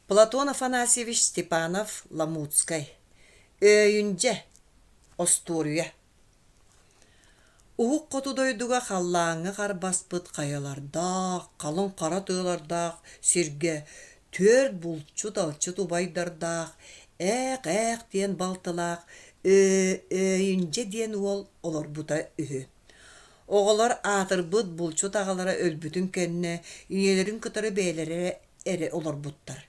Платон Афанасьевич Степанов Ламутской. Өйүнже Остория. Уһук котудойдуга халлааңы қарбаспыт қаялардақ, қалың қара тыылардақ, сирге төр булчу талчы тубайдардақ, әқ ден балтылақ, өйүнже ден олар бута үһү. Оғалар атырбыт булчу тағалара өлбүтін кенне, иелерин кытары бәйлері әрі олар буттар.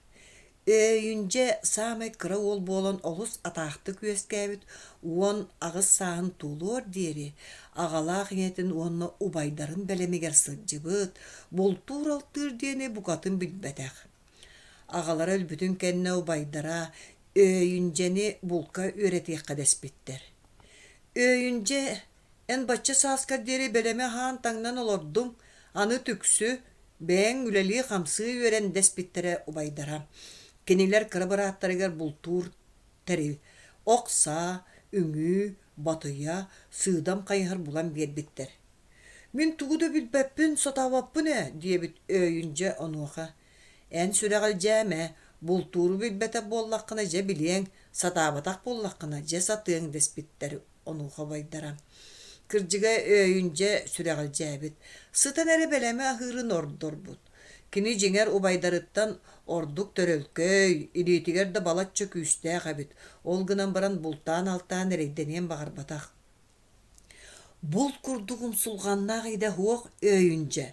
Өйүнже самай кыра ол болон олус атақты көскәбіт, уон ағыз сағын тулуор дери, ағалақ еңетін онны убайдарын бәлемегер сылжыбыт, болтур алтыр дені бұқатын білбәтәқ. Ағалар өлбүтін кәнне убайдара өйүнжені бұлка өретек қадеспеттер. Өйүнже эн бачча сааскар дери бәлеме хаан таңнан олордың, аны түксі, бәң үләли қамсы өрен деспеттере убайдара. Кенелер кырабыраттарыгар бултур тәри, оқса, үңі, батыя, сыдам қайғыр булан бербеттер. Мен тугуду билбәппін, сатаваппын диебит өйүнже онуға. Ән сүрәғал жәмә, бултуру билбәтә боллаққына жә білең, сатаватақ боллаққына жә сатыың деспеттер онуға байдара. Кыржыга өйүнже сүрәғал жәбит. Сытан әрі бәләмә ахырын ордор бұд. Кини жеңер убайдарыттан ордук төрөлкөй, илитигер да балатчы күйістә қабит. Ол гынан баран бултан алтан әрейденен бағар батақ. Булт күрдуғын сулғанна ғайда хуақ өйүнже.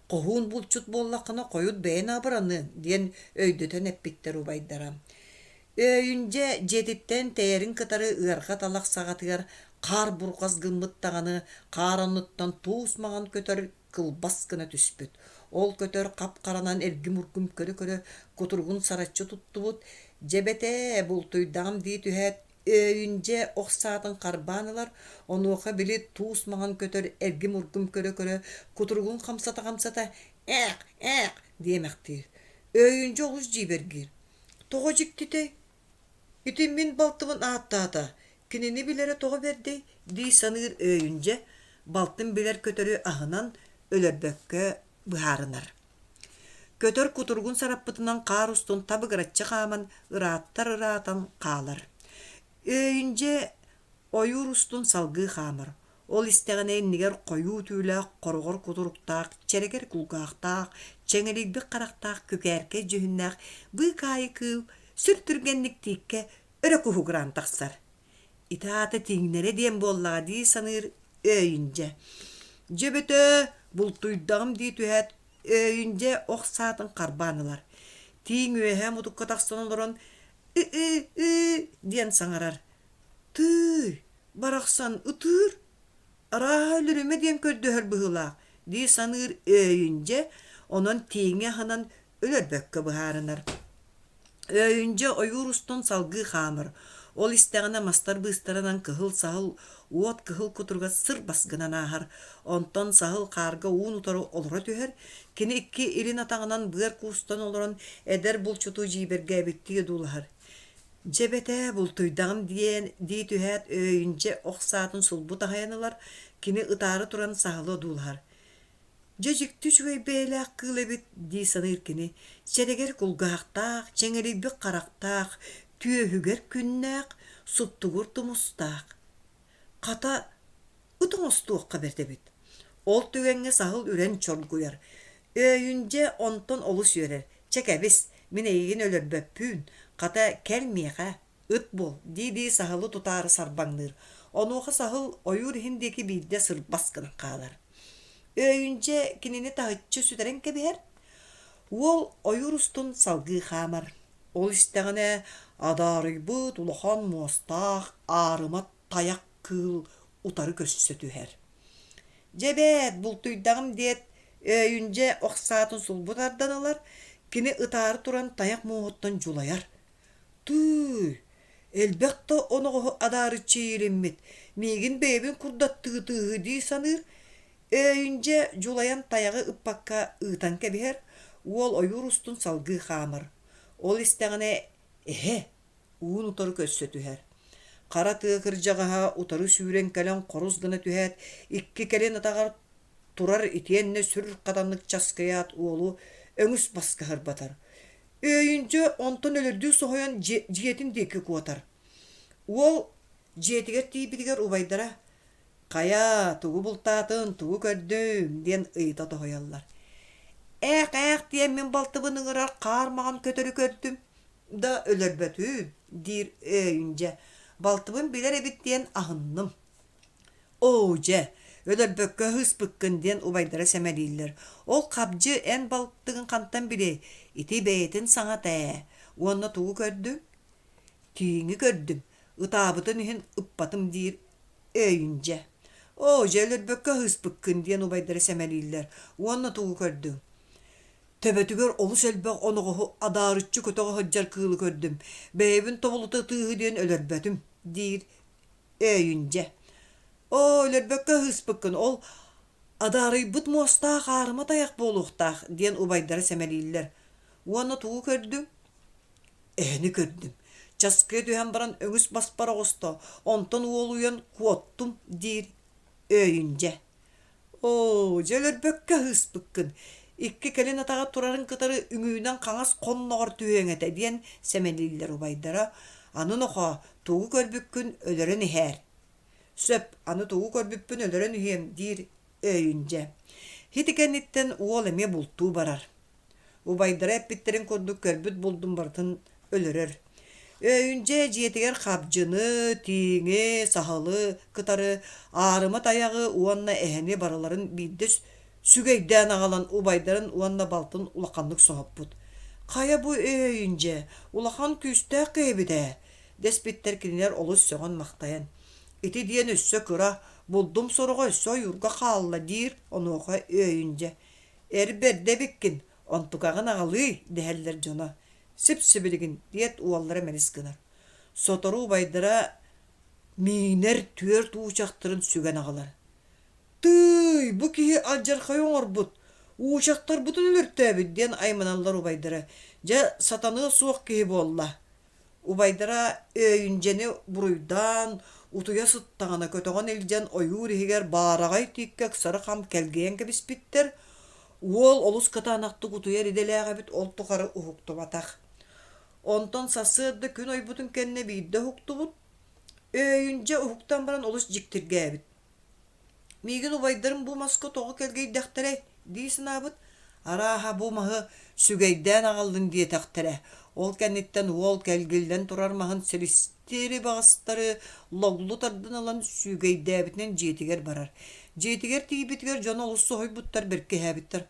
Қоғуын булчут боллақына қойуд бәйін абыраны, ден өйдөтен әппеттер убайдарам. Өйүнже жетіттен тәйерін кытары ырға талақ сағатығар қар бұрқаз гыммыттағаны, қараныттан туысмаған көтөр кылбас кына түспіт. Ол көтөр қап-қаранан әргім үргім көрі-көрі көтіргін саратчы тұттыбыт. Жебете бұл түйдағым дей түхәт өйүнже оқсатын қарбанылар, онуға білі туысмаған көтөр әргім үргім көрі-көрі көтіргін қамсата әқ демектір. Өйүнже олыз жибергер. Тоға жіктітей. Үтін мен балтымын аттата. Кінені білері тоға бердей, дей саныр өйүнже, балтын білер көтөрі ағынан өлербөкке бұхарынар. Көтөр кутургун сараппытынан қар устун табы гыратчы қаман ырааттан қалар. Өйүнже ойур устун салгы қамыр. Ол истеғіне нигер қойу түйлі қорғыр кутуруктақ, черегер кулгақтақ, чеңелейбі қарақтақ, көкәрке жүхіннақ, бұй кайы кыл, сүртүргенлік тейкке өрі кухугран тақсар. Итааты теңнері дем боллаға дей саныр өйүнже. Жебеті бұл түйдағым дей түхәт өйүнже оқсатын қарбанылар. Тейң өйхә мұтыққа тақсынан ұрын ден саңарар. Түй, барақсан ұтыр, араға өліріме дем көрді бұғылақ, дей саныр өйүнже, онын тейңе ханан өлір бөккі бұхарынар. Өйүнже ойур устун салгы қамыр. Ол истәғіне мастар бұстарынан кығыл-сағыл, уот кығыл күтірға сыр басқынан ағар. Онтан сағыл қарға уын ұтары олыра түйер. Кені ikki ирин атағынан бұғар қуыстан олырын әдер бұл чұту жейберге әбеттіге дұлығар. Жебете бұл түйдағым дей түйәт өйінже оқсатын сұлбу тағайынылар, кені ұтары тұран сағылы дұлығар. Жежікті жүгей бәйлі аққыл әбет дей саныр кені. Шерегер күлгақтақ, чеңері бүк қарақтақ, түйөһүгер күннәк, суттугур тумустақ. Қата ұтыңыстуыққа бердебет. Ол түгенге сағыл үрен чон кuyar. Өйүнже онтон олус өрер. Чекәбіс, мен еген өлір бөппүн. Қата кәлмеға, ұт бол, дейдей сағылы тұтары сарбаңныр. Онуға сағыл ойур хиндеки бейді сыр басқын қалар. Өйүнже кенені тағытчы сүдерен кәбер. Ол ойур устун салғы қамар. Ол істәғіне адарыбыт, улахан муастақ, арымат таяқ кыл, утары көссі түхер. Жебет, бұл түйдағым дет, өйүнже оқсатын сұлбытардан алар, кені ұтары тұран таяқ муғыттан жулаяр. Түй, әлбәқті онығы адары чейренмет, мегін бәйбін күрдаттығы дей саныр, өйүнже жулаян таяғы ұппаққа ұтан кәбер, ол ойур устун салғы қамыр. Ол істәғіне уын ұтары көссі түхер. Қара тұғыр жағаға ұтары сүйрен кәлін қорыз ғына түхәт, икки кәлін атағар турар итенне сүр қадамлык часкаят уолу өңүс баскахар батар. Öyünce onton ölürdü soğuyan ciyetin deki kuatar. Ol jetiger tibidiger ubaydara kaya tuğu bultatın tuğu kördüm diyen ıyta tohoyallar. Diyen men baltıbının ırar karmağan kötörü kördüm da ölürbetü dir öyünce. Baltıbın biler ebit diyen ahınным. Oje ölürbökkö hıs bıkkın diyen ubaydara semeliyiller. Ol kapcı en baltığın kantan bile iti beytin sana te. Onna tuğu kördüm. Tiğini gördüm. Itabıtın ihin ıppatım dir öyünce. O jeler bökke hıs bıkkın diyen ubaydara semeliyiller. Onna tuğu gördüm. Tebetüger olus elbek onuğu adarıççı kötüğü hıccar kığılı gördüm. Beybin tobuluta tığ diyen ölürbetim dir öyünce. O ölürbökke hıs bıkkın ol adarı bıt mosta karıma dayak boluqtaq diyen ubaydara semeliyiller. Onna tuğu gördüm. Ehni gördüm. Çaskıya dühen baran öngüs baspara osta. Ondan uoluyan kuottum dir öyünce. O jeler bökke hıs bıkkın. İkki kelin atağa turarın kıtarı üngüğünden kanas konnoğur tüyengete diyen semelililer ubaydara. Anın oha tuğu körbükkün ölörün iher. Söp anı tuğu körbükkün ölörün ihem dir öyünce. Hitikennitten uol eme bultuğu barar. Ubaydara hep bitlerin konduk körbüt buldum bartın ölürür. Öyünce jetiger kapcını, tiğini, sahalı, kıtarı, ağrıma dayağı uanna eheni baraların biddes sügeyden ağalan ubaydarın uanna baltın ulakanlık soğupput. Kaya bu öyünce, ulakan küste kıybide. Despitter kiniler olus soğan maktayan. İti diyen üsse kıra, buldum soruğa üsse yurga kalla dir, onu oka öyünce. Erberde bikkin, ontukağın ağalı deheller cona. Sip-sibiligin diyet uvallara melis kınar. Sotoru ubaydıra miner tüert uçaktırın sügen ağalar. Tüy, bu kihi acar kayon but. Uçaktar butun ölürttebi diyen aymanallar ubaydıra. Ja satanı soğuk kihi bolla. Ubaydıra öyünceni buruydan utuya sıttağına kötüğün elcan oyur higer bağırağay tükkek sarı kam kelgeyen kebis bitter. Uol olus kıtanaqtı kutuya rideleğe bit oltukarı uhuktu batak. Ondan sasırdı gün oy butun kenne biyde huktu but. Öyünce uhuktan baran olus jiktirge bit. Migin ubaydarım bu masko toğu kelgeyi dektere deysin abit. Araha bu mahı sügeyden ağaldın diye tektere. Ol kennetten uol kelgilden turar mahın selisteri bağısları loglu tardın alan sügeyde bitinen jetiger barar. Jetiger tibitger jon olus sohoy buttar berke habittar.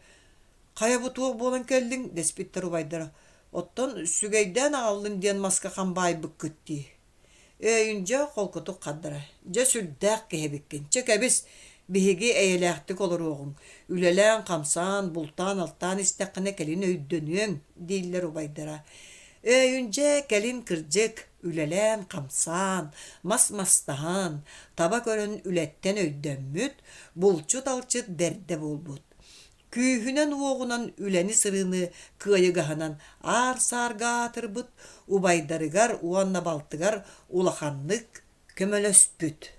Kaya butu bolan keldin despitter ubaydara. Ottan sügeyden ağaldın diyen maska kambay bıkkıtti. Öyünce kolkutu kaddara. Ja sürdek kehebikkin. Çekebis bihigi eylektik olur oğun. Ülelen kamsan, bultan alttan istekine kelin öydönüyen değiller ubaydara. Öyünce kelin kırcık, ülelen kamsan, mas-mastahan, tabak örün ületten öydönmüt, bulçut alçıt derde bulbut. Kühünen oğunan üleni sırını kıyıgahanan ar sarga tırbıt, ubaydarıgar, uanna baltıgar, ulakanlık kömölöspüt.